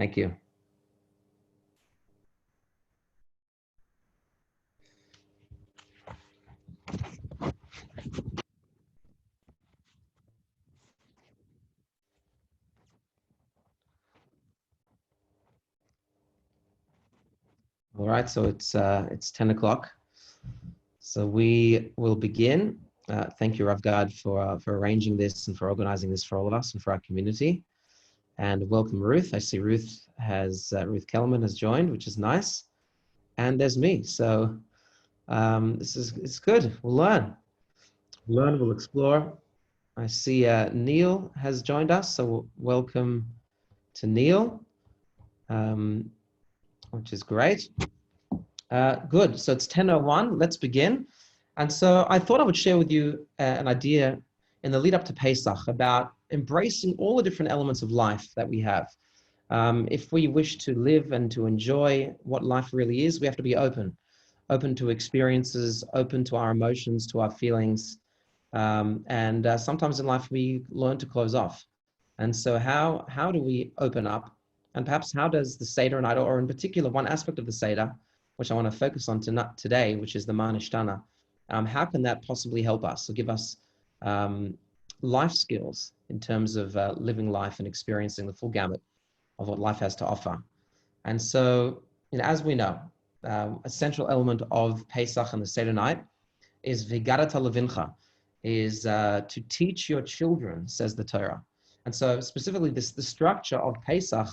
Thank you. All right, so it's 10 o'clock. So we will begin. Thank you, Rav Gad, for arranging this and for organizing this for all of us and for our community. And welcome, Ruth. I see Ruth Kellerman has joined, which is nice. And there's me. So it's good. We'll learn. We'll explore. I see Neil has joined us. So welcome to Neil, which is great. Good. So it's 10:01. Let's begin. And so I thought I would share with you an idea in the lead up to Pesach about embracing all the different elements of life that we have. If we wish to live and to enjoy what life really is, we have to be open to experiences, open to our emotions, to our feelings. And sometimes in life we learn to close off. And so how do we open up? And perhaps how does the Seder night, or in particular one aspect of the Seder, which I want to focus on today, which is the Mah Nishtana, how can that possibly help us or give us life skills in terms of living life and experiencing the full gamut of what life has to offer? And so, as we know, a central element of Pesach and the Seder night is V'higadat levincha, is to teach your children, says the Torah. And so specifically the structure of Pesach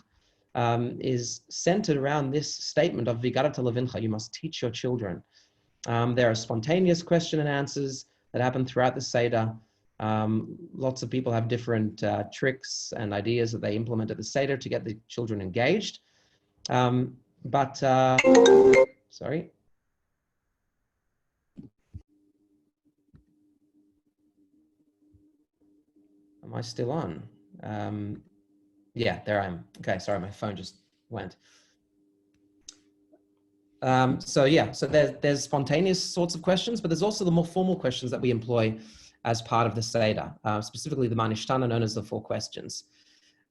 is centered around this statement of V'higadat levincha, you must teach your children. There are spontaneous question and answers that happen throughout the Seder. Lots of people have different tricks and ideas that they implement at the Seder to get the children engaged. Sorry. Am I still on? Yeah, there I am. Okay, sorry, my phone just went. So there's spontaneous sorts of questions, but there's also the more formal questions that we employ as part of the Seder, specifically the Mah Nishtana, known as the 4 questions.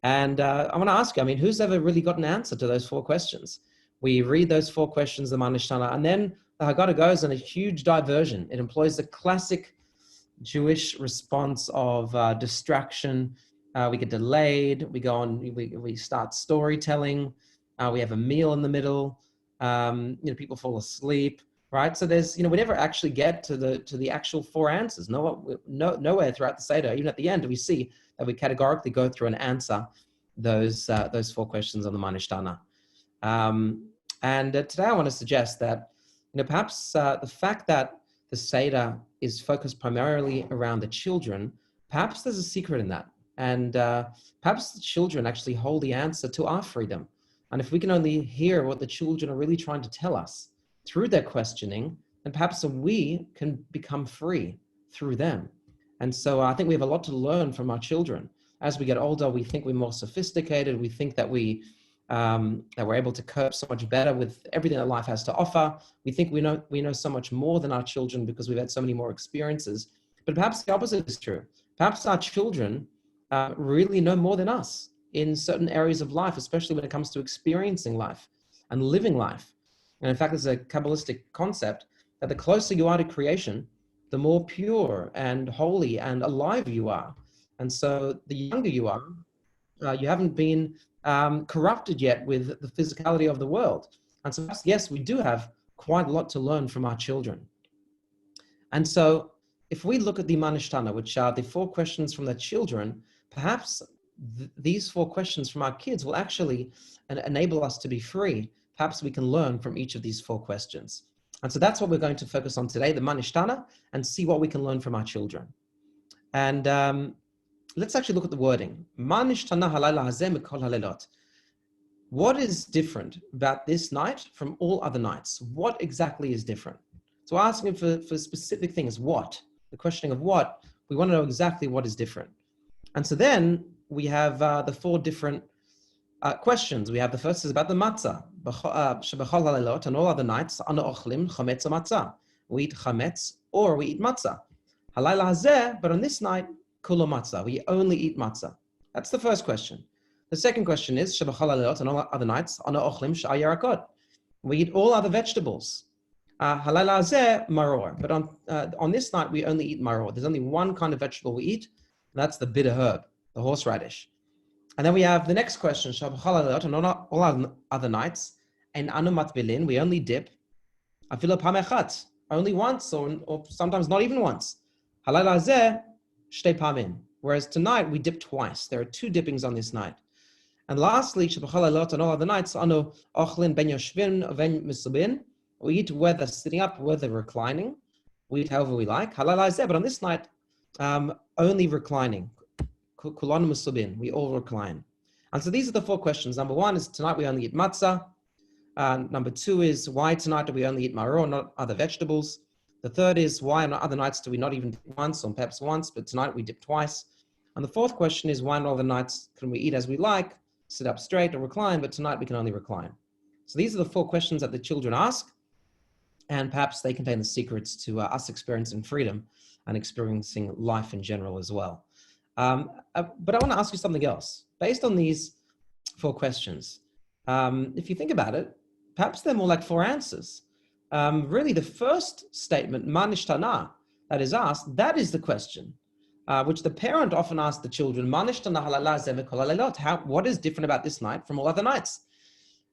And I want to ask you, who's ever really got an answer to those 4 questions? We read those 4 questions, the Mah Nishtana, and then the Haggadah goes on a huge diversion. It employs the classic Jewish response of distraction. We get delayed, we go on, we start storytelling, we have a meal in the middle, people fall asleep, right? So there's, we never actually get to the actual 4 answers. Nowhere throughout the Seder, even at the end, do we see that we categorically go through and answer those 4 questions on the Mah Nishtana. And today I want to suggest that, perhaps the fact that the Seder is focused primarily around the children, perhaps there's a secret in that. And perhaps the children actually hold the answer to our freedom. And if we can only hear what the children are really trying to tell us through their questioning, then perhaps we can become free through them. And so I think we have a lot to learn from our children. As we get older, we think we're more sophisticated. We think that we're able to cope so much better with everything that life has to offer. We think we know so much more than our children because we've had so many more experiences. But perhaps the opposite is true. Perhaps our children really know more than us in certain areas of life, especially when it comes to experiencing life and living life. And in fact, there's a Kabbalistic concept that the closer you are to creation, the more pure and holy and alive you are. And so the younger you are, you haven't been corrupted yet with the physicality of the world. And so yes, we do have quite a lot to learn from our children. And so if we look at the Mah Nishtana, which are the 4 questions from the children, perhaps these 4 questions from our kids will actually enable us to be free. Perhaps we can learn from each of these 4 questions. And so that's what we're going to focus on today, the Mah Nishtana, and see what we can learn from our children. And let's actually look at the wording. Mah Nishtana halayla hazeh mikol halelot. What is different about this night from all other nights? What exactly is different? So we're asking for specific things. What? The questioning of what? We want to know exactly what is different. And so then we have the 4 different questions. We have the first is about the matzah. Shebechol halelot, on all other nights, anu ochlim chametz matzah. We eat chametz or we eat matzah. Halayla hazeh, but on this night, kulo matzah. We only eat matzah. That's the first question. The second question is, Shabachal Halilot, and all other nights, Ana Ochlim Sha'ar Yarakot. We eat all other vegetables. Halal Hazeh Maror. But on this night, we only eat maror. There's only one kind of vegetable we eat, and that's the bitter herb, the horseradish. And then we have the next question, Shabachal Halilot, and all other nights, and Anu Matbilin, we only dip, Afilu Pamechat, only once, or sometimes not even once. Halal Hazeh Shtei Pamin. Whereas tonight, we dip twice. There are 2 dippings on this night. And lastly, Shabachal Halilot, and all other nights, Anu Ochlin Ben Yoshvin Ben Misubin. We eat whether sitting up, whether reclining. We eat however we like. Halal Hazeh, but on this night, only reclining. Kulanu Misubin. We all recline. And so these are the 4 questions. Number 1 is tonight we only eat matzah. Number 2 is why tonight do we only eat maror, not other vegetables? The third is why on other nights do we not even dip once, or perhaps once, but tonight we dip twice? And the 4th question is why on other nights can we eat as we like, sit up straight or recline, but tonight we can only recline? So these are the 4 questions that the children ask, and perhaps they contain the secrets to us experiencing freedom and experiencing life in general as well. But I want to ask you something else. Based on these 4 questions, if you think about it, perhaps they're more like 4 answers. Really, the first statement, Ma nishtana, that is asked, that is the question, which the parent often asks the children, Ma nishtana halal hazeh mikol halilot, what is different about this night from all other nights?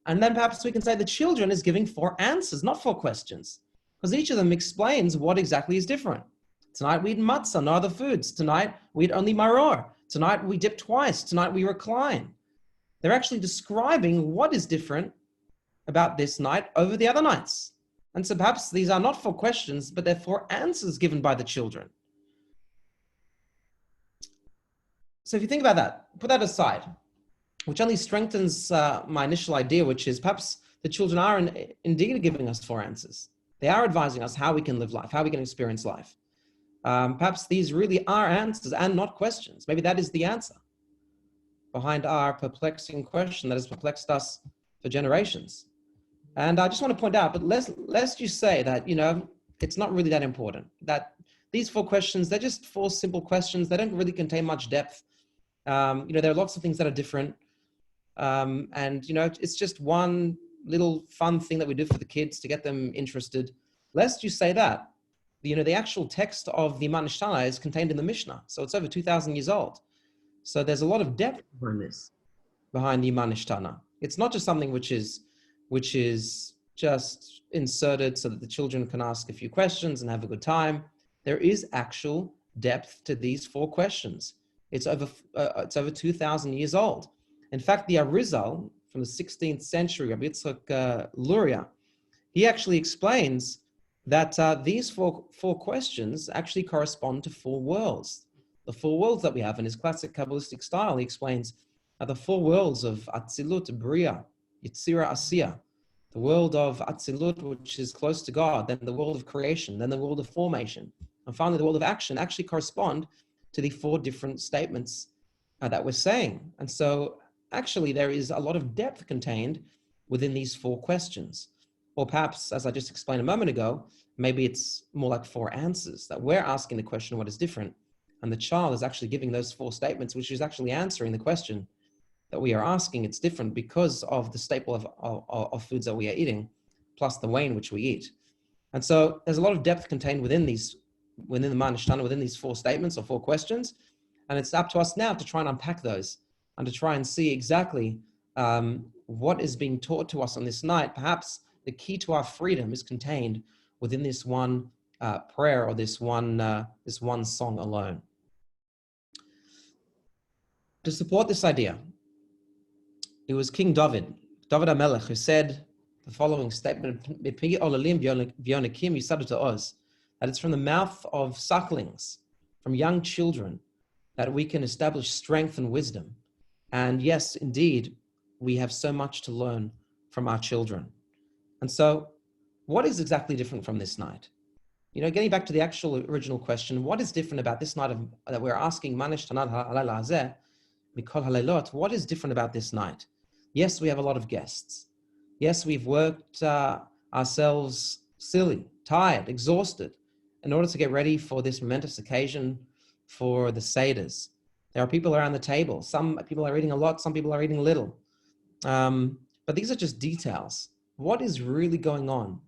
And then perhaps we can say the children is giving 4 answers, not 4 questions, because each of them explains what exactly is different. Tonight we eat matzah, no other foods. Tonight we eat only maror. Tonight we dip twice. Tonight we recline. They're actually describing what is different about this night over the other nights. And so perhaps these are not 4 questions, but they're 4 answers given by the children. So if you think about that, put that aside, which only strengthens my initial idea, which is perhaps the children are indeed giving us 4 answers. They are advising us how we can live life, how we can experience life. Perhaps these really are answers and not questions. Maybe that is the answer behind our perplexing question that has perplexed us for generations. And I just want to point out, but let's just say that, it's not really that important, that these 4 questions, they're just 4 simple questions. They don't really contain much depth. There are lots of things that are different. It's just one little fun thing that we do for the kids to get them interested. Lest you say that, the actual text of the Ma'anan Nishtana is contained in the Mishnah. So it's over 2,000 years old. So there's a lot of depth behind this, behind the Ma'anan Nishtana. It's not just something which is just inserted so that the children can ask a few questions and have a good time. There is actual depth to these 4 questions. It's over 2,000 years old. In fact, the Arizal from the 16th century, Rabbi Yitzchak Luria, he actually explains that these four questions actually correspond to 4 worlds. The 4 worlds that we have in his classic Kabbalistic style, he explains the 4 worlds of Atzilut, Bria, Yitzira, Asiya, the world of Atzilut, which is close to God, then the world of creation, then the world of formation, and finally the world of action actually correspond to the 4 different statements that we're saying. And so actually there is a lot of depth contained within these 4 questions. Or perhaps, as I just explained a moment ago, maybe it's more like 4 answers, that we're asking the question, what is different? And the child is actually giving those 4 statements, which is actually answering the question that we are asking. It's different because of the staple of foods that we are eating, plus the way in which we eat. And so there's a lot of depth contained within the Ma'anan Nishtana, within these 4 statements or 4 questions. And it's up to us now to try and unpack those and to try and see exactly what is being taught to us on this night. Perhaps the key to our freedom is contained within this one prayer or this one song alone. To support this idea, it was King David HaMelech, who said the following statement, that it's from the mouth of sucklings, from young children, that we can establish strength and wisdom. And yes, indeed, we have so much to learn from our children. And so, what is exactly different from this night? Getting back to the actual original question, what is different about this night that we're asking, Ma nishtana halal hazeh mikol halilot, what is different about this night? Yes, we have a lot of guests. Yes, we've worked ourselves silly, tired, exhausted, in order to get ready for this momentous occasion for the Seders. There are people around the table. Some people are eating a lot, some people are eating little. But these are just details. What is really going on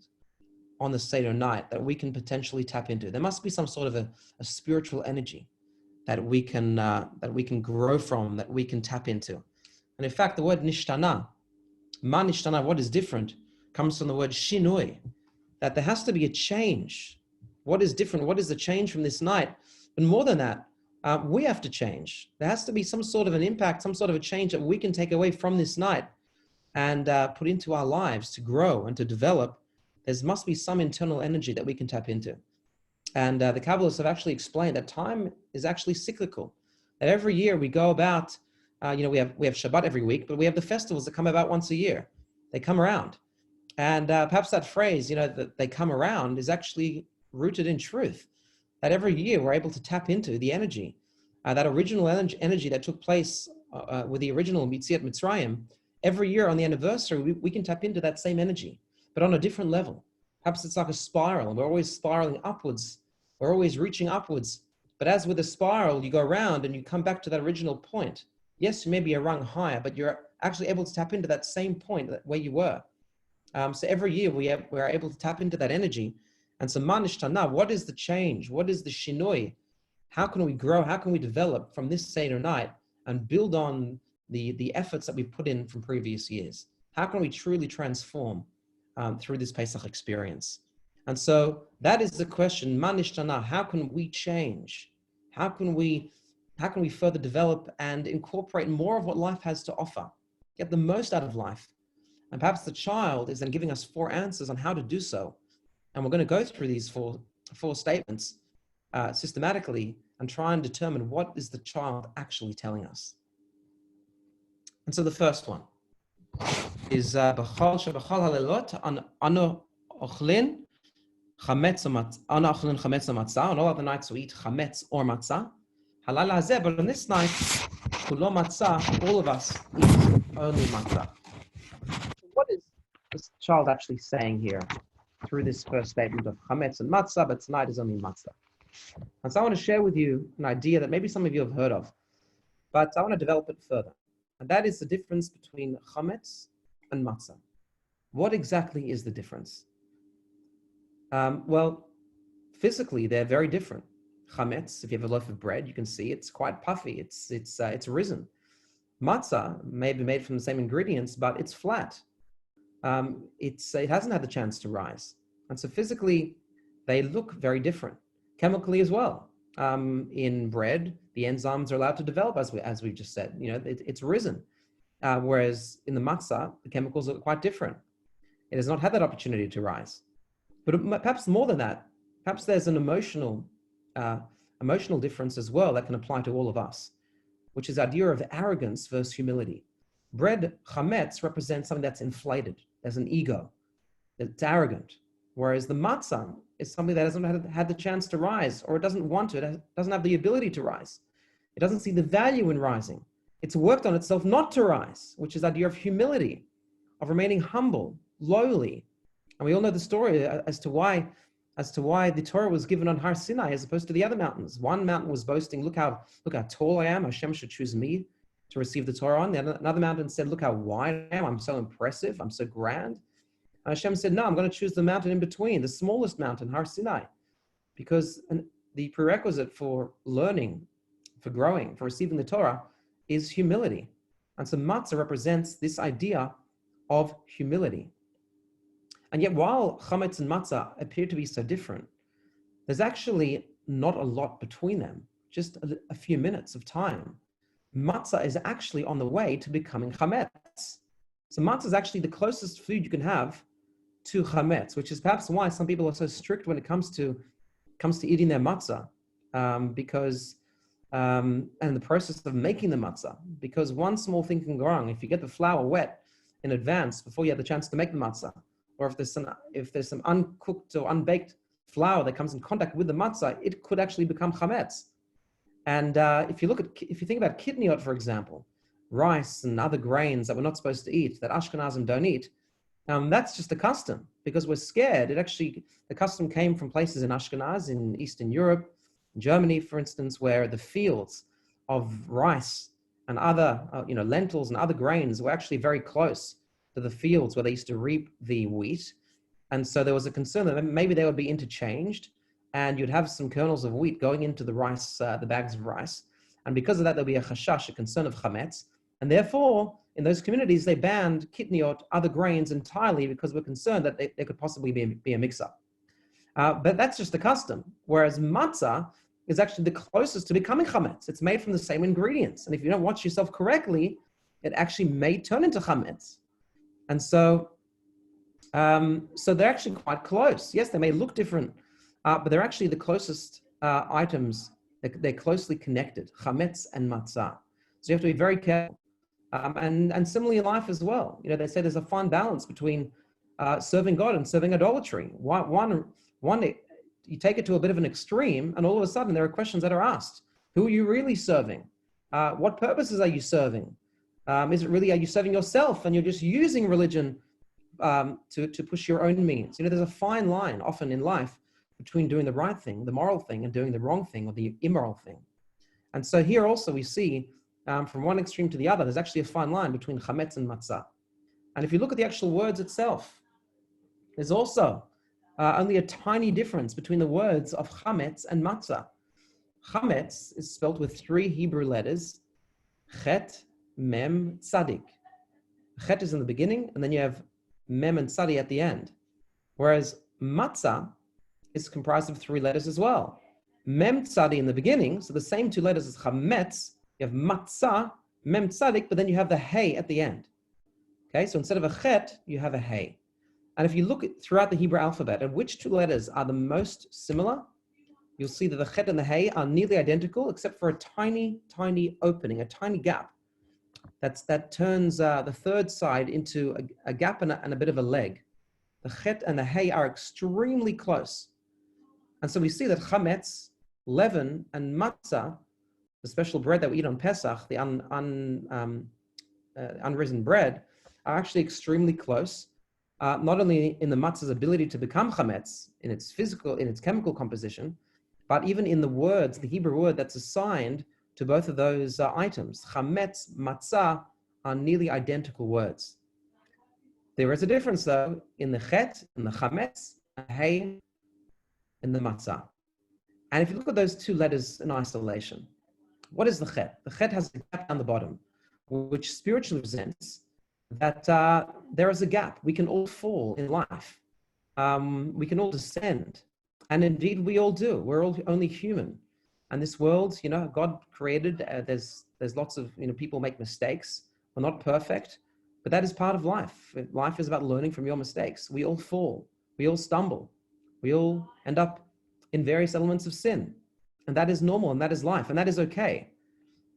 the Seder night that we can potentially tap into? There must be some sort of a spiritual energy that we can grow from, that we can tap into. And in fact, the word nishtana, ma nishtana, what is different, comes from the word shinui, that there has to be a change. What is different? What is the change from this night? But more than that, we have to change. There has to be some sort of an impact, some sort of a change that we can take away from this night and put into our lives to grow and to develop. There must be some internal energy that we can tap into. And the Kabbalists have actually explained that time is actually cyclical. That every year we go about, we have Shabbat every week, but we have the festivals that come about once a year. They come around. And perhaps that phrase, that they come around is actually rooted in truth. That every year we're able to tap into the energy, that original energy that took place with the original Yetziat Mitzrayim. Every year on the anniversary, we can tap into that same energy, but on a different level. Perhaps it's like a spiral, and we're always spiraling upwards. We're always reaching upwards. But as with a spiral, you go around and you come back to that original point. Yes, you may be a rung higher, but you're actually able to tap into that same point where you were. So every year we're able to tap into that energy. And so ma nishtana, what is the change? What is the shinoi? How can we grow? How can we develop from this Seder night and build on the efforts that we put in from previous years? How can we truly transform through this Pesach experience? And so that is the question, ma nishtana, how can we change? How can we further develop and incorporate more of what life has to offer? Get the most out of life. And perhaps the child is then giving us 4 answers on how to do so. And we're going to go through these four statements systematically and try and determine what is the child actually telling us. And so the first one is B'chol halelot ano ochlin chametz matzah. On all other nights we eat chametz or matzah. Halal hazeh, but on this night, kulo matzah, all of us eat only matzah. What is this child actually saying here through this first statement of chametz and matzah, but tonight is only matzah? And so I want to share with you an idea that maybe some of you have heard of, but I want to develop it further. And that is the difference between chametz and matzah. What exactly is the difference? Well, physically, they're very different. Chametz, if you have a loaf of bread, you can see it's quite puffy. It's risen. Matzah may be made from the same ingredients, but it's flat. It hasn't had the chance to rise. And so physically, they look very different. Chemically as well. In bread, the enzymes are allowed to develop, as we just said. It's risen. Whereas in the matzah, the chemicals are quite different. It has not had that opportunity to rise. But perhaps more than that, perhaps there's an emotional difference as well that can apply to all of us, which is the idea of arrogance versus humility. Bread, chametz, represents something that's inflated. There's an ego. It's arrogant. Whereas the matzah is something that hasn't had the chance to rise, or it doesn't want to. It doesn't have the ability to rise. It doesn't see the value in rising. It's worked on itself not to rise, which is the idea of humility, of remaining humble, lowly. And we all know the story as to why the Torah was given on Har Sinai as opposed to the other mountains. One mountain was boasting, look how tall I am. Hashem should choose me to receive the Torah on. Another mountain said, look how wide I am. I'm so impressive. I'm so grand. And Hashem said, no, I'm going to choose the mountain in between, the smallest mountain, Har Sinai, because the prerequisite for learning, for growing, for receiving the Torah is humility. And so matzah represents this idea of humility. And yet while chametz and matzah appear to be so different, there's actually not a lot between them, just a few minutes of time. Matzah is actually on the way to becoming chametz. So matzah is actually the closest food you can have to chametz, which is perhaps why some people are so strict when it comes to eating their matzah, and the process of making the matzah, because one small thing can go wrong. If you get the flour wet in advance before you have the chance to make the matzah, or if there's some uncooked or unbaked flour that comes in contact with the matzah, it could actually become chametz. And if you think about kidneyot, for example, rice and other grains that we're not supposed to eat, that Ashkenazim don't eat, that's just a custom because we're scared. The custom came from places in Ashkenaz, in Eastern Europe, Germany, for instance, where the fields of rice and other, lentils and other grains were actually very close to the fields where they used to reap the wheat. And so there was a concern that maybe they would be interchanged and you'd have some kernels of wheat going into the rice, the bags of rice. And because of that, there'll be a chashash, a concern of chametz. And therefore, in those communities, they banned kitniot, other grains entirely, because we're concerned that there could possibly be a mix-up. But that's just the custom. Whereas matzah is actually the closest to becoming chametz. It's made from the same ingredients. And if you don't watch yourself correctly, it actually may turn into chametz. And so they're actually quite close. Yes, they may look different, but they're actually the closest items. They're closely connected, chametz and matzah. So you have to be very careful. And similarly in life as well. They say there's a fine balance between serving God and serving idolatry. One, you take it to a bit of an extreme, and all of a sudden there are questions that are asked. Who are you really serving? What purposes are you serving? Are you serving yourself and you're just using religion to push your own means? There's a fine line often in life between doing the right thing, the moral thing, and doing the wrong thing or the immoral thing. And so here also we see from one extreme to the other, there's actually a fine line between chametz and matzah. And if you look at the actual words itself, there's also only a tiny difference between the words of chametz and matzah. Chametz is spelled with 3 Hebrew letters, chet, mem, tzadik. Chet is in the beginning, and then you have mem and tzadi at the end. Whereas matzah is comprised of 3 letters as well. Mem, tzadi in the beginning, so the same 2 letters as chametz. You have matzah, mem, tzadik, but then you have the hey at the end. Okay, so instead of a chet, you have a hey. And if you look throughout the Hebrew alphabet at which 2 letters are the most similar, you'll see that the chet and the hey are nearly identical, except for a tiny, tiny opening, a tiny gap. That turns the third side into a gap and a bit of a leg. The chet and the hey are extremely close. And so we see that chametz, leaven, and matzah, the special bread that we eat on Pesach, the unrisen bread, are actually extremely close. Not only in the matzah's ability to become chametz in its chemical composition, but even in the words, the Hebrew word that's assigned to both of those items. Chametz, matzah are nearly identical words. There is a difference though in the chet, in the chametz, and the hey, in the matzah. And if you look at those 2 letters in isolation, what is the chet? The chet has a gap down the bottom, which spiritually represents that there is a gap. We can all fall in life. We can all descend. And indeed, we all do. We're all only human. And this world, God created, there's lots of, people make mistakes. We're not perfect, but that is part of life. Life is about learning from your mistakes. We all fall. We all stumble. We all end up in various elements of sin. And that is normal, and that is life, and that is okay.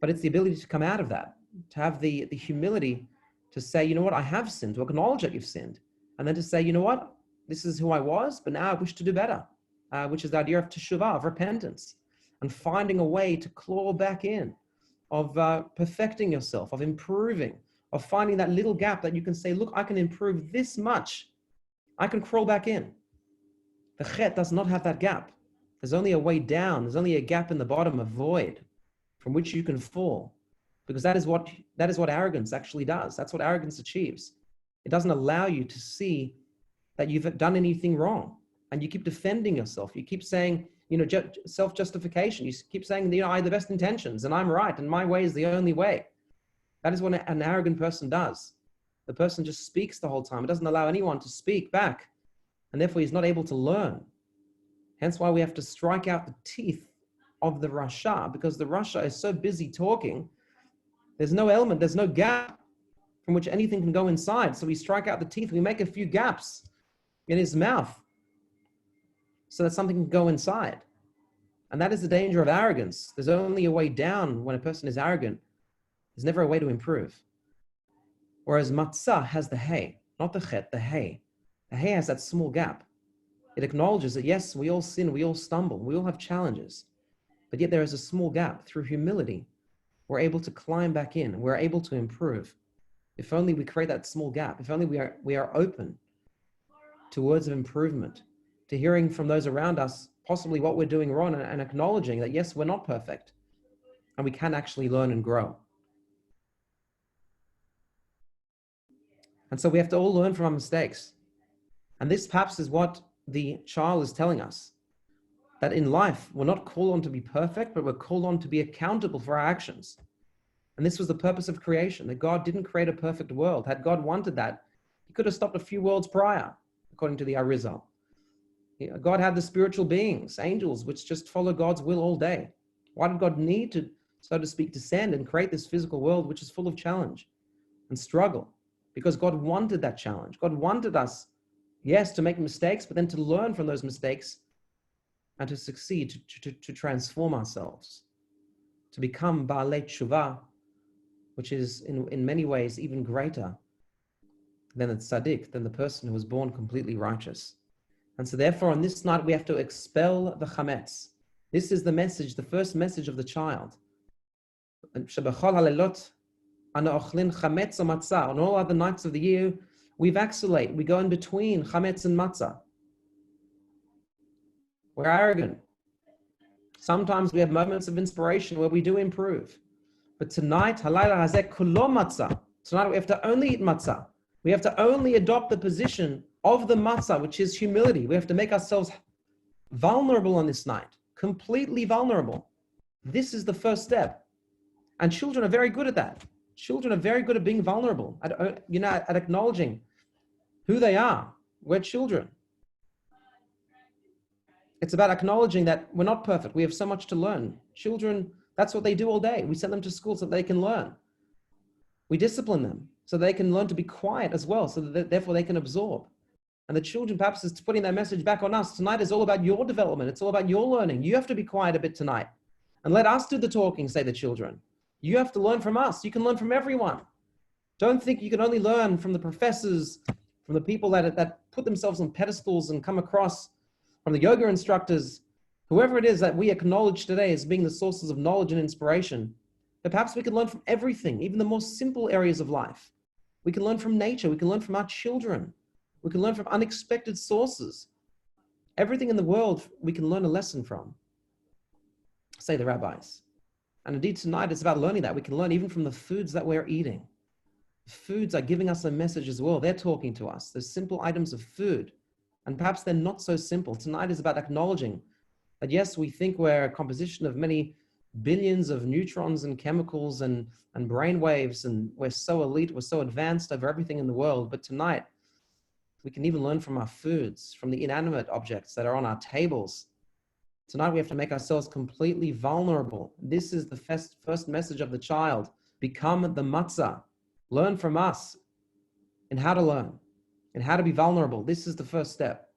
But it's the ability to come out of that, to have the humility to say, you know what, I have sinned, to acknowledge that you've sinned. And then to say, you know what, this is who I was, but now I wish to do better, which is the idea of teshuvah, of repentance, and finding a way to claw back in, of perfecting yourself, of improving, of finding that little gap that you can say, look, I can improve this much. I can crawl back in. The chet does not have that gap. There's only a way down. There's only a gap in the bottom, a void from which you can fall. Because that is what arrogance actually does. That's what arrogance achieves. It doesn't allow you to see that you've done anything wrong. And you keep defending yourself. You keep saying, self-justification. You keep saying, I have the best intentions and I'm right and my way is the only way. That is what an arrogant person does. The person just speaks the whole time. It doesn't allow anyone to speak back. And therefore he's not able to learn. Hence why we have to strike out the teeth of the Rasha, because the Rasha is so busy talking. There's no element, there's no gap from which anything can go inside. So we strike out the teeth, we make a few gaps in his mouth so that something can go inside. And that is the danger of arrogance. There's only a way down when a person is arrogant. There's never a way to improve. Whereas matzah has the hay, not the chet, the hay. The hay has that small gap. It acknowledges that yes, we all sin, we all stumble, we all have challenges, but yet there is a small gap. Through humility, we're able to climb back in, we're able to improve. If only we create that small gap, if only we are open to words of improvement, to hearing from those around us, possibly what we're doing wrong and acknowledging that yes, we're not perfect. and we can actually learn and grow. And so we have to all learn from our mistakes. And this perhaps is what the child is telling us, that in life, we're not called on to be perfect, but we're called on to be accountable for our actions. And this was the purpose of creation, that God didn't create a perfect world. Had God wanted that, he could have stopped a few worlds prior, according to the Arizal. God had the spiritual beings, angels, which just follow God's will all day. Why did God need to, so to speak, descend and create this physical world, which is full of challenge and struggle? Because God wanted that challenge. God wanted us, yes, to make mistakes, but then to learn from those mistakes and to succeed, to transform ourselves, to become Baalei Tshuva, which is in many ways even greater than the tzaddik, than the person who was born completely righteous. And so therefore on this night we have to expel the chametz. This is the message, the first message of the child. On all other nights of the year, we vacillate, we go in between chametz and matzah. We're arrogant. Sometimes we have moments of inspiration where we do improve. But tonight, halayla hazeh kulo matzah. Tonight we have to only eat matzah. We have to only adopt the position of the matzah, which is humility. We have to make ourselves vulnerable on this night, completely vulnerable. This is the first step. And children are very good at that. Children are very good at being vulnerable, at acknowledging who they are. We're children. It's about acknowledging that we're not perfect. We have so much to learn. Children, that's what they do all day. We send them to school so that they can learn. We discipline them so they can learn to be quiet as well, so that therefore they can absorb. And the children perhaps is putting that message back on us. Tonight is all about your development. It's all about your learning. You have to be quiet a bit tonight. And let us do the talking, say the children. You have to learn from us. You can learn from everyone. Don't think you can only learn from the professors, from the people that put themselves on pedestals and come across, from the yoga instructors, whoever it is that we acknowledge today as being the sources of knowledge and inspiration. But perhaps we can learn from everything, even the most simple areas of life. We can learn from nature. We can learn from our children. We can learn from unexpected sources. Everything in the world we can learn a lesson from, say the rabbis. And indeed tonight it's about learning that. We can learn even from the foods that we're eating. Foods are giving us a message as well. They're talking to us. There's simple items of food, and perhaps they're not so simple. Tonight is about acknowledging that yes, we think we're a composition of many billions of neutrons and chemicals and brain waves, and we're so elite, we're so advanced over everything in the world. But tonight, we can even learn from our foods, from the inanimate objects that are on our tables. Tonight, we have to make ourselves completely vulnerable. This is the first message of the child. Become the matzah. Learn from us in how to learn and how to be vulnerable. This is the first step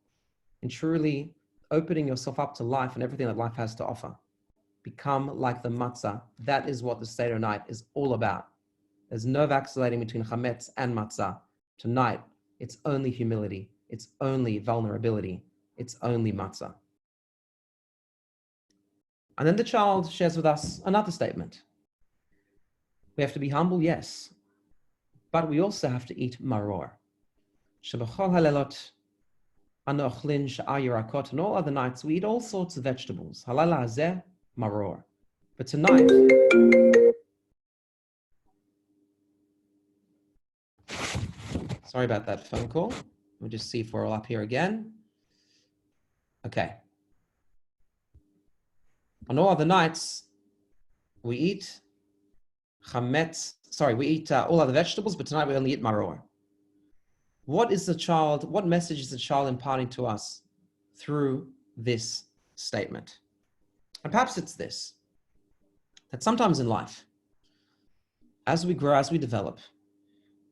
in truly opening yourself up to life and everything that life has to offer. Become like the matzah. That is what the Seder night is all about. There's no vacillating between chametz and matzah. Tonight, it's only humility. It's only vulnerability. It's only matzah. And then the child shares with us another statement. We have to be humble, yes, but we also have to eat maror. Shebachol halelot anu ochlin she'ar yirakot, and all other nights we eat all sorts of vegetables. Halala hazeh maror. But tonight, sorry about that phone call. Let me just see if we're all up here again. Okay. On all other nights, we eat chametz. Sorry, we eat all other vegetables, but tonight we only eat maror. What message is the child imparting to us through this statement? And perhaps it's this, that sometimes in life, as we grow, as we develop,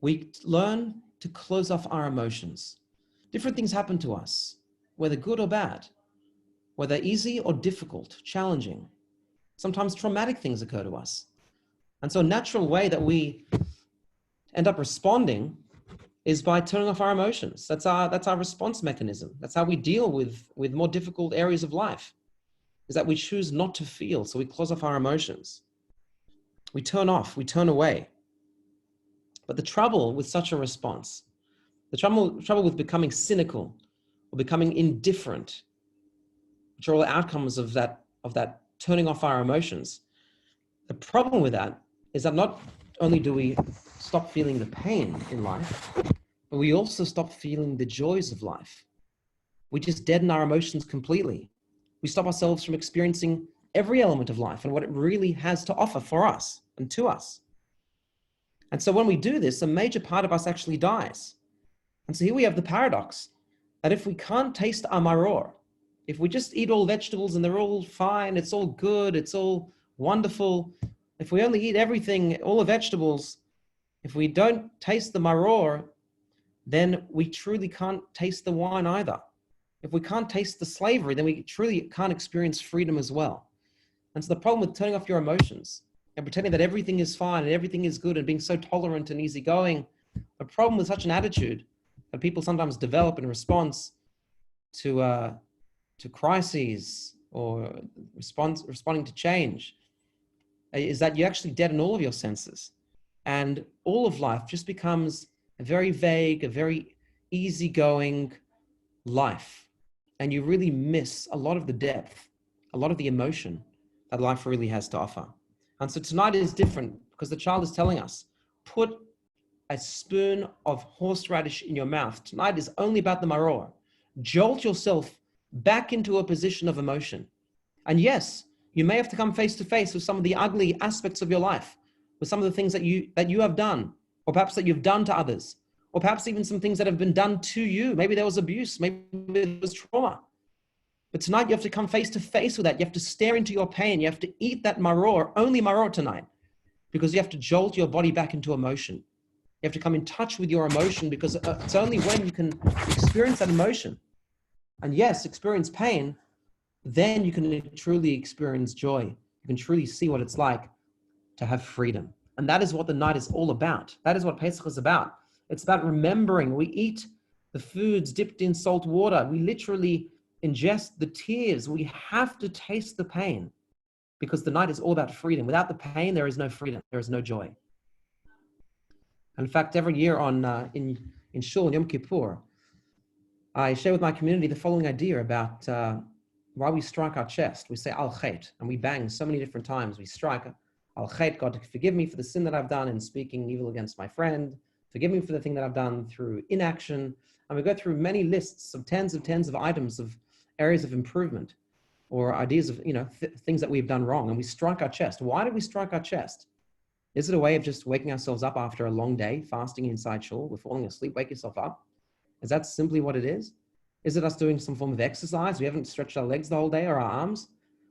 we learn to close off our emotions. Different things happen to us, whether good or bad, whether easy or difficult, challenging. Sometimes traumatic things occur to us. And so a natural way that we end up responding is by turning off our emotions. That's our response mechanism. That's how we deal with more difficult areas of life, is that we choose not to feel, so we close off our emotions. We turn off, we turn away. But the trouble with such a response, the trouble with becoming cynical or becoming indifferent, which are all outcomes of that turning off our emotions, The problem with that is that not only do we stop feeling the pain in life, but we also stop feeling the joys of life. We just deaden our emotions completely. We stop ourselves from experiencing every element of life and what it really has to offer for us and to us. And so when we do this, a major part of us actually dies. And so here we have the paradox that if we can't taste our maror, if we just eat all vegetables and they're all fine, it's all good, it's all wonderful, if we only eat everything, all the vegetables, if we don't taste the maror, then we truly can't taste the wine either. If we can't taste the slavery, then we truly can't experience freedom as well. And so the problem with turning off your emotions and pretending that everything is fine and everything is good and being so tolerant and easygoing, the problem with such an attitude that people sometimes develop in response to crises or responding to change is that you actually deaden all of your senses. And all of life just becomes a very vague, a very easygoing life. And you really miss a lot of the depth, a lot of the emotion that life really has to offer. And so tonight is different because the child is telling us, put a spoon of horseradish in your mouth. Tonight is only about the maror. Jolt yourself back into a position of emotion. And yes, you may have to come face to face with some of the ugly aspects of your life, with some of the things that you have done, or perhaps that you've done to others, or perhaps even some things that have been done to you. Maybe there was abuse, maybe there was trauma. But tonight you have to come face to face with that. You have to stare into your pain. You have to eat that maror, only maror tonight, because you have to jolt your body back into emotion. You have to come in touch with your emotion because it's only when you can experience that emotion, and yes, experience pain, then you can truly experience joy. You can truly see what it's like to have freedom. And that is what the night is all about. That is what Pesach is about. It's about remembering. We eat the foods dipped in salt water. We literally ingest the tears. We have to taste the pain because the night is all about freedom. Without the pain, there is no freedom. There is no joy. In fact, every year in Shul on Yom Kippur, I share with my community the following idea about why we strike our chest. We say al chet, and we bang so many different times. We strike al chet, God, forgive me for the sin that I've done in speaking evil against my friend. Forgive me for the thing that I've done through inaction. And we go through many lists of tens of items of areas of improvement or ideas of things that we've done wrong. And we strike our chest. Why do we strike our chest? Is it a way of just waking ourselves up after a long day, fasting inside shul? We're falling asleep, wake yourself up. Is that simply what it is? Is it us doing some form of exercise? We haven't stretched our legs the whole day or our arms.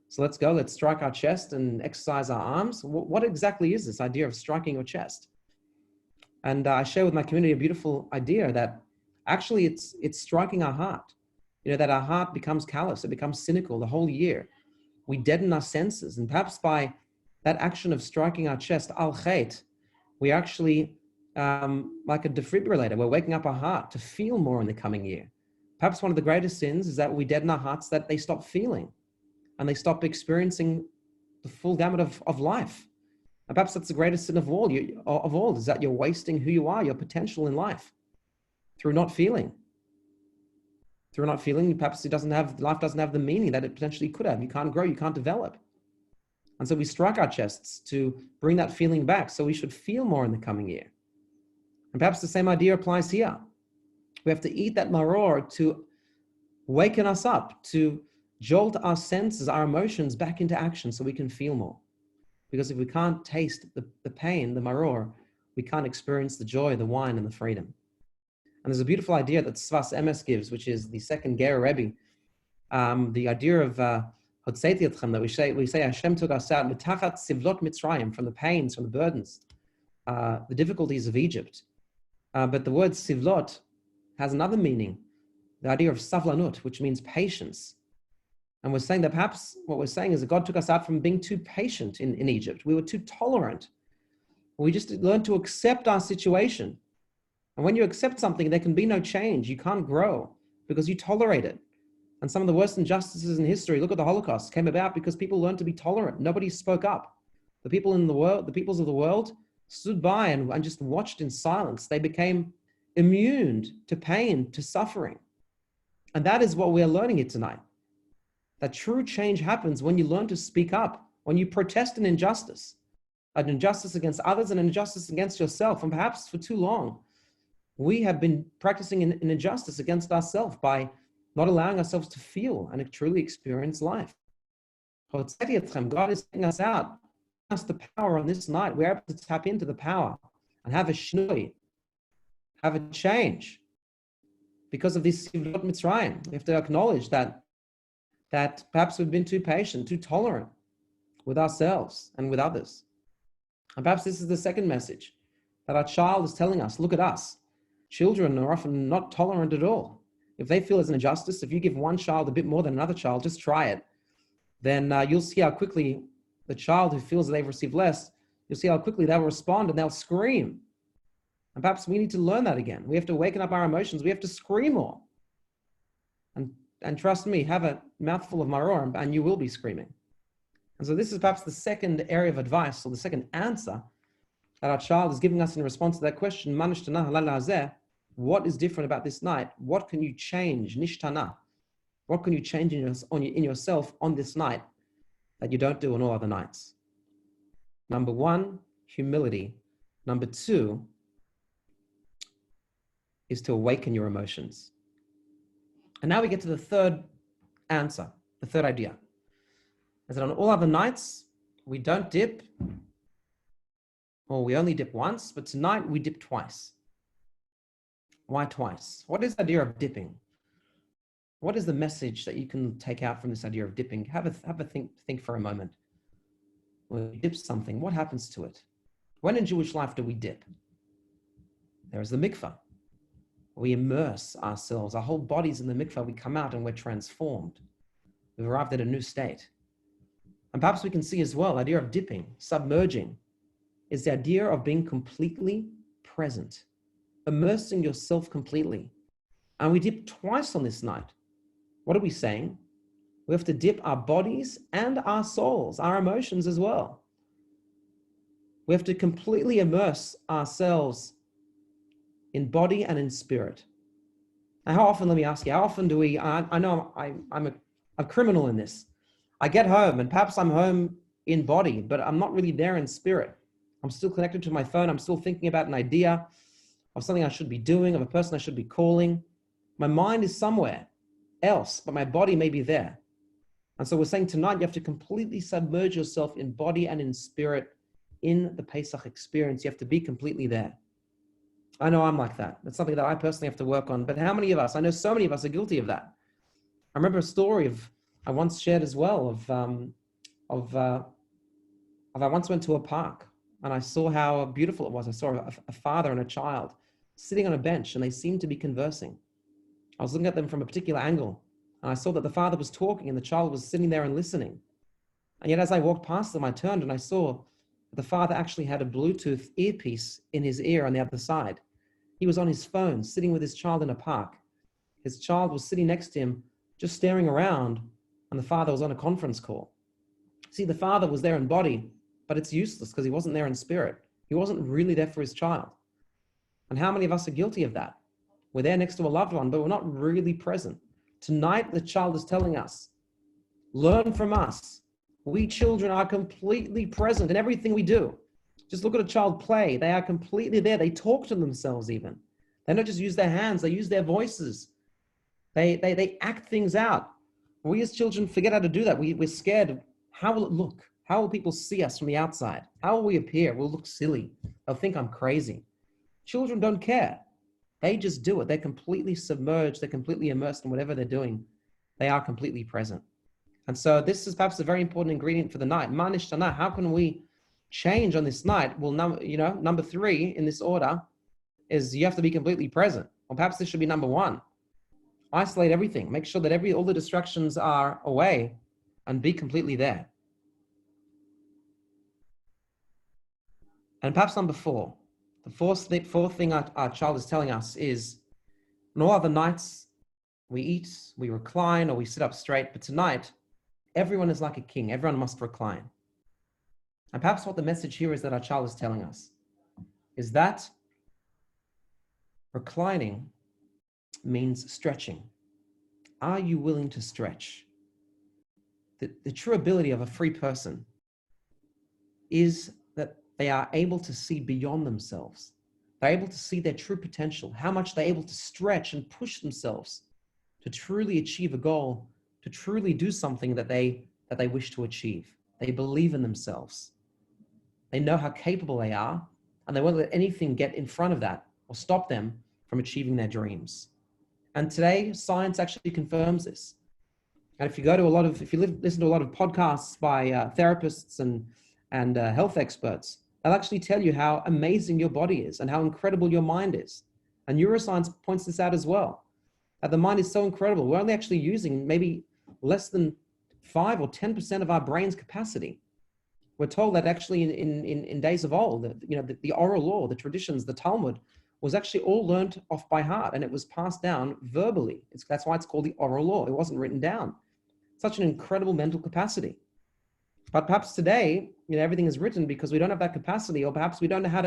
So let's go, let's strike our chest and exercise our arms. What exactly is this idea of striking your chest? And I share with my community a beautiful idea that actually it's striking our heart. That our heart becomes callous, it becomes cynical the whole year. We deaden our senses. And perhaps by that action of striking our chest, al chet, we actually, like a defibrillator, we're waking up our heart to feel more in the coming year. Perhaps one of the greatest sins is that we deaden our hearts, that they stop feeling and they stop experiencing the full gamut of life. And perhaps that's the greatest sin of all, is that you're wasting who you are, your potential in life, through not feeling. Through not feeling, perhaps life doesn't have the meaning that it potentially could have. You can't grow, you can't develop. And so we strike our chests to bring that feeling back. So we should feel more in the coming year. And perhaps the same idea applies here. We have to eat that maror to waken us up, to jolt our senses, our emotions back into action so we can feel more. Because if we can't taste the pain, the maror, we can't experience the joy, the wine, and the freedom. And there's a beautiful idea that Sfas Emes gives, which is the second Ger Rebbe. The idea of Hotzeiti Etchem, that we say Hashem took us out mitachat sivlot Mitzrayim, from the pains, from the burdens, the difficulties of Egypt. But the word sivlot has another meaning, the idea of savlanut, which means patience. And we're saying that perhaps what we're saying is that God took us out from being too patient in Egypt. We were too tolerant. We just learned to accept our situation. And when you accept something, there can be no change. You can't grow because you tolerate it. And some of the worst injustices in history, look at the Holocaust, came about because people learned to be tolerant. Nobody spoke up. The people in the world, the peoples of the world stood by and just watched in silence. They became immune to pain, to suffering. And that is what we are learning here tonight. That true change happens when you learn to speak up, when you protest an injustice. an injustice against others and an injustice against yourself. And perhaps for too long, we have been practicing an injustice against ourselves by not allowing ourselves to feel and truly experience life. God is taking us out, us the power on this night. We're able to tap into the power and have a shnui, have a change because of this Sivlot Mitzrayim. We have to acknowledge that perhaps we've been too patient, too tolerant with ourselves and with others. And perhaps this is the second message, that our child is telling us, look at us. Children are often not tolerant at all. If they feel there's an injustice, if you give one child a bit more than another child, just try it. Then you'll see how quickly the child who feels that they've received less, you'll see how quickly they'll respond and they'll scream. And perhaps we need to learn that again. We have to waken up our emotions. We have to scream more. And trust me, have a mouthful of maror and you will be screaming. And so this is perhaps the second area of advice, or the second answer that our child is giving us in response to that question, what is different about this night? What can you change, nishtana? What can you change in yourself on this night that you don't do on all other nights? Number one, humility. Number two is to awaken your emotions. And now we get to the third answer, the third idea. Is that on all other nights, we don't dip, or we only dip once, but tonight we dip twice. Why twice? What is the idea of dipping? What is the message that you can take out from this idea of dipping? Have a think for a moment. When we dip something, what happens to it? When in Jewish life do we dip? There is the mikvah. We immerse ourselves, our whole bodies in the mikvah. We come out and we're transformed. We've arrived at a new state. And perhaps we can see as well, the idea of dipping, submerging, is the idea of being completely present, immersing yourself completely. And we dip twice on this night. What are we saying? We have to dip our bodies and our souls, our emotions as well. We have to completely immerse ourselves in body and in spirit. Now, how often, let me ask you, how often do we, I know I'm a criminal in this. I get home and perhaps I'm home in body, but I'm not really there in spirit. I'm still connected to my phone. I'm still thinking about an idea of something I should be doing, of a person I should be calling. My mind is somewhere else, but my body may be there. And so we're saying tonight, you have to completely submerge yourself in body and in spirit in the Pesach experience. You have to be completely there. I know I'm like that. That's something that I personally have to work on. But how many of us, I know so many of us are guilty of that. I remember a story I once shared as well of I once went to a park and I saw how beautiful it was. I saw a father and a child sitting on a bench and they seemed to be conversing. I was looking at them from a particular angle and I saw that the father was talking and the child was sitting there and listening. And yet as I walked past them, I turned and I saw that the father actually had a Bluetooth earpiece in his ear on the other side. He was on his phone, sitting with his child in a park. His child was sitting next to him, just staring around, and the father was on a conference call. See, the father was there in body, but it's useless because he wasn't there in spirit. He wasn't really there for his child. And how many of us are guilty of that? We're there next to a loved one, but we're not really present. Tonight, the child is telling us, learn from us. We children are completely present in everything we do. Just look at a child play. They are completely there. They talk to themselves even. They don't just use their hands, they use their voices. They act things out. We as children forget how to do that. We're scared. How will it look? How will people see us from the outside? How will we appear? We'll look silly. They'll think I'm crazy. Children don't care. They just do it. They're completely submerged. They're completely immersed in whatever they're doing. They are completely present. And so this is perhaps a very important ingredient for the night. Ma nishtana, how can we change on this night? Well, number 3 in this order is you have to be completely present. Or perhaps this should be number 1. Isolate everything. Make sure that all the distractions are away and be completely there. And perhaps number 4, the fourth thing our child is telling us is, on all other nights, we eat, we recline, or we sit up straight, but tonight, everyone is like a king. Everyone must recline. And perhaps what the message here is that our child is telling us is that reclining means stretching. Are you willing to stretch? The true ability of a free person is that they are able to see beyond themselves. They're able to see their true potential, how much they're able to stretch and push themselves to truly achieve a goal, to truly do something that they wish to achieve. They believe in themselves. They know how capable they are, and they won't let anything get in front of that or stop them from achieving their dreams. And today, science actually confirms this. And if you listen to a lot of podcasts by therapists and health experts, they'll actually tell you how amazing your body is and how incredible your mind is. And neuroscience points this out as well. That the mind is so incredible. We're only actually using maybe less than 5 or 10% of our brain's capacity. We're told that actually in days of old, the oral law, the traditions, the Talmud, was actually all learned off by heart, and it was passed down verbally. That's why it's called the oral law. It wasn't written down. Such an incredible mental capacity. But perhaps today, everything is written because we don't have that capacity, or perhaps we don't know how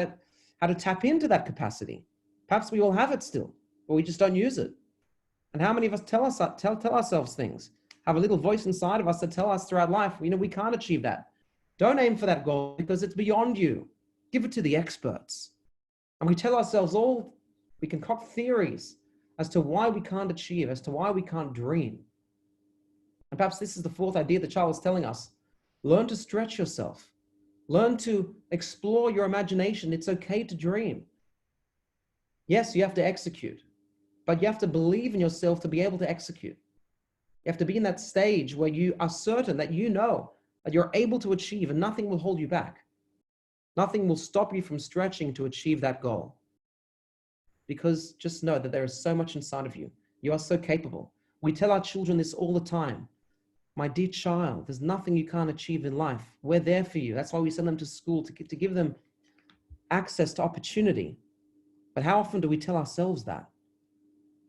to tap into that capacity. Perhaps we all have it still, but we just don't use it. And how many of us tell ourselves things, have a little voice inside of us that tell us throughout life, we can't achieve that. Don't aim for that goal because it's beyond you. Give it to the experts. And we tell ourselves we concoct theories as to why we can't achieve, as to why we can't dream. And perhaps this is the fourth idea that Charles is telling us. Learn to stretch yourself. Learn to explore your imagination. It's okay to dream. Yes, you have to execute, but you have to believe in yourself to be able to execute. You have to be in that stage where you are certain that that you're able to achieve and nothing will hold you back. Nothing will stop you from stretching to achieve that goal. Because just know that there is so much inside of you. You are so capable. We tell our children this all the time. My dear child, there's nothing you can't achieve in life. We're there for you. That's why we send them to school, to give them access to opportunity. But how often do we tell ourselves that?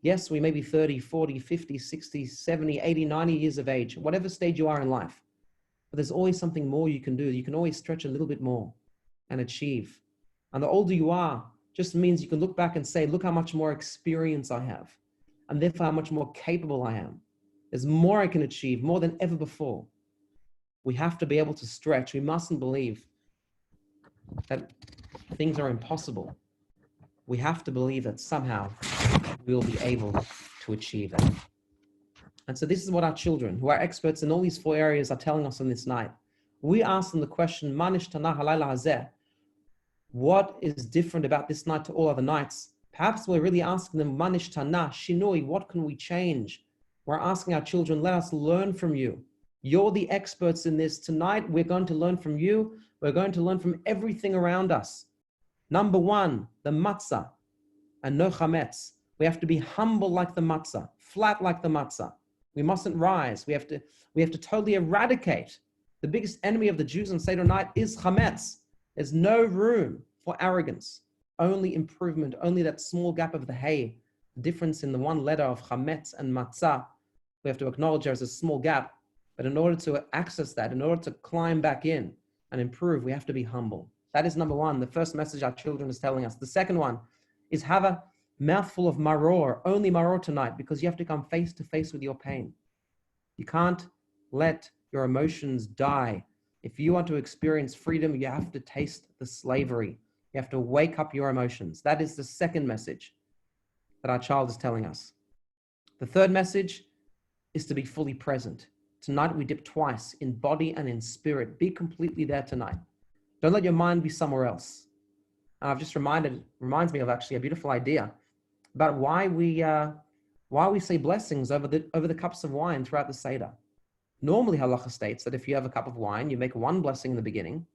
Yes, we may be 30, 40, 50, 60, 70, 80, 90 years of age, whatever stage you are in life. But there's always something more you can do. You can always stretch a little bit more and achieve. And the older you are, just means you can look back and say, look how much more experience I have, and therefore how much more capable I am. There's more I can achieve, more than ever before. We have to be able to stretch. We mustn't believe that things are impossible. We have to believe that somehow we will be able to achieve it. And so this is what our children, who are experts in all these 4 areas, are telling us on this night. We ask them the question, Ma nishtana halayla hazeh? What is different about this night to all other nights? Perhaps we're really asking them, Ma nishtana, shinui, what can we change? We're asking our children, let us learn from you. You're the experts in this. Tonight, we're going to learn from you. We're going to learn from everything around us. Number 1, the matzah and no chametz. We have to be humble like the matzah, flat like the matzah. We mustn't rise. We have to totally eradicate. The biggest enemy of the Jews on Seder night is chametz. There's no room for arrogance, only improvement, only that small gap of the hay, the difference in the one letter of chametz and matzah. We have to acknowledge there's a small gap, but in order to access that, in order to climb back in and improve, we have to be humble. That is number 1, the first message our children is telling us. The second one is have a mouthful of maror, only maror tonight, because you have to come face to face with your pain. You can't let your emotions die. If you want to experience freedom, you have to taste the slavery. You have to wake up your emotions. That is the second message that our child is telling us. The third message is to be fully present. Tonight we dip twice, in body and in spirit. Be completely there tonight. Don't let your mind be somewhere else. And I've just reminds me of actually a beautiful idea about why we say blessings over the cups of wine throughout the Seder. Normally, halacha states that if you have a cup of wine, you make one blessing in the beginning,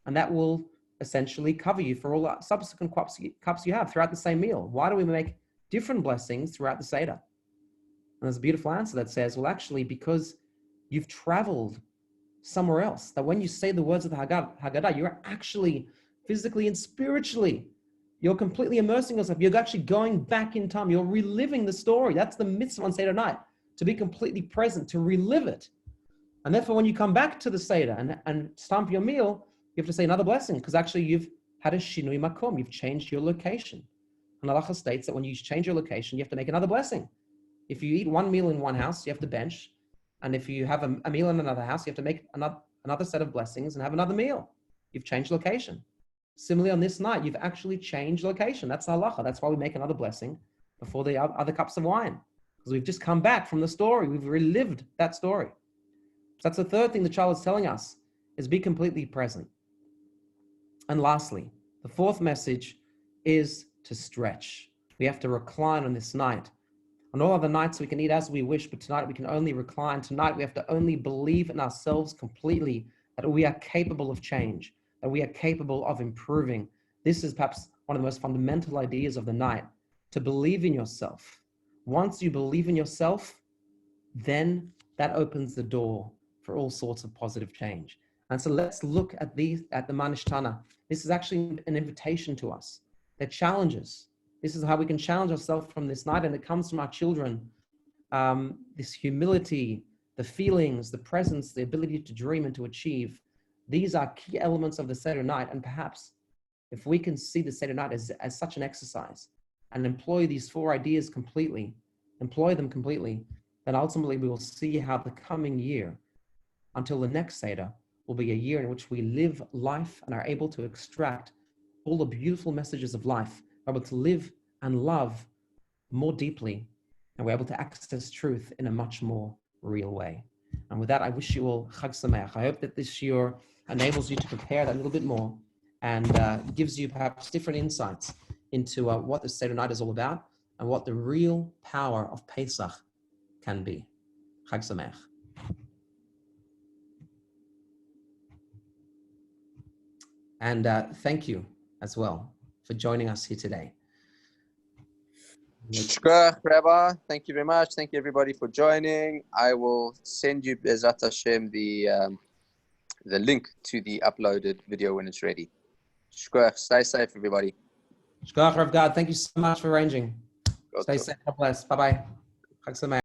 and that will essentially cover you for all the subsequent cups you have throughout the same meal. Why do we make different blessings throughout the Seder? And there's a beautiful answer that says, well, actually, because you've traveled somewhere else, that when you say the words of the Haggadah, you're actually physically and spiritually, you're completely immersing yourself. You're actually going back in time. You're reliving the story. That's the mitzvah on Seder night, to be completely present, to relive it. And therefore, when you come back to the Seder and stamp your meal, you have to say another blessing, because actually you've had a shinui makom. You've changed your location. And halacha states that when you change your location, you have to make another blessing. If you eat one meal in one house, you have to bench. And if you have a meal in another house, you have to make another set of blessings and have another meal. You've changed location. Similarly, on this night, you've actually changed location. That's halacha. That's why we make another blessing before the other cups of wine, because we've just come back from the story. We've relived that story. So that's the third thing the child is telling us, is be completely present. And lastly, the fourth message is to stretch. We have to recline on this night. On all other nights, we can eat as we wish, but tonight we can only recline. Tonight, we have to only believe in ourselves completely, that we are capable of change, that we are capable of improving. This is perhaps one of the most fundamental ideas of the night, to believe in yourself. Once you believe in yourself, then that opens the door for all sorts of positive change. And so let's look at the Manishtana. This is actually an invitation to us. They're challenges. This is how we can challenge ourselves from this night, and it comes from our children. This humility, the feelings, the presence, the ability to dream and to achieve. These are key elements of the Seder night, and perhaps if we can see the Seder night as such an exercise and employ these four ideas completely, then ultimately we will see how the coming year, until the next Seder, will be a year in which we live life and are able to extract all the beautiful messages of life, we're able to live and love more deeply, and we're able to access truth in a much more real way. And with that, I wish you all Chag Sameach. I hope that this shiur enables you to prepare that a little bit more and gives you perhaps different insights into what the Seder night is all about and what the real power of Pesach can be. Chag Sameach. And thank you as well for joining us here today. Shkoyach, Rabbi. Thank you very much. Thank you everybody for joining. I will send you Be'ezrat Hashem the link to the uploaded video when it's ready. Shkoyach, stay safe, everybody. Shkoyach, Rav Gad. Thank you so much for arranging. Stay safe. God bless. Bye-bye. Chag Sameach.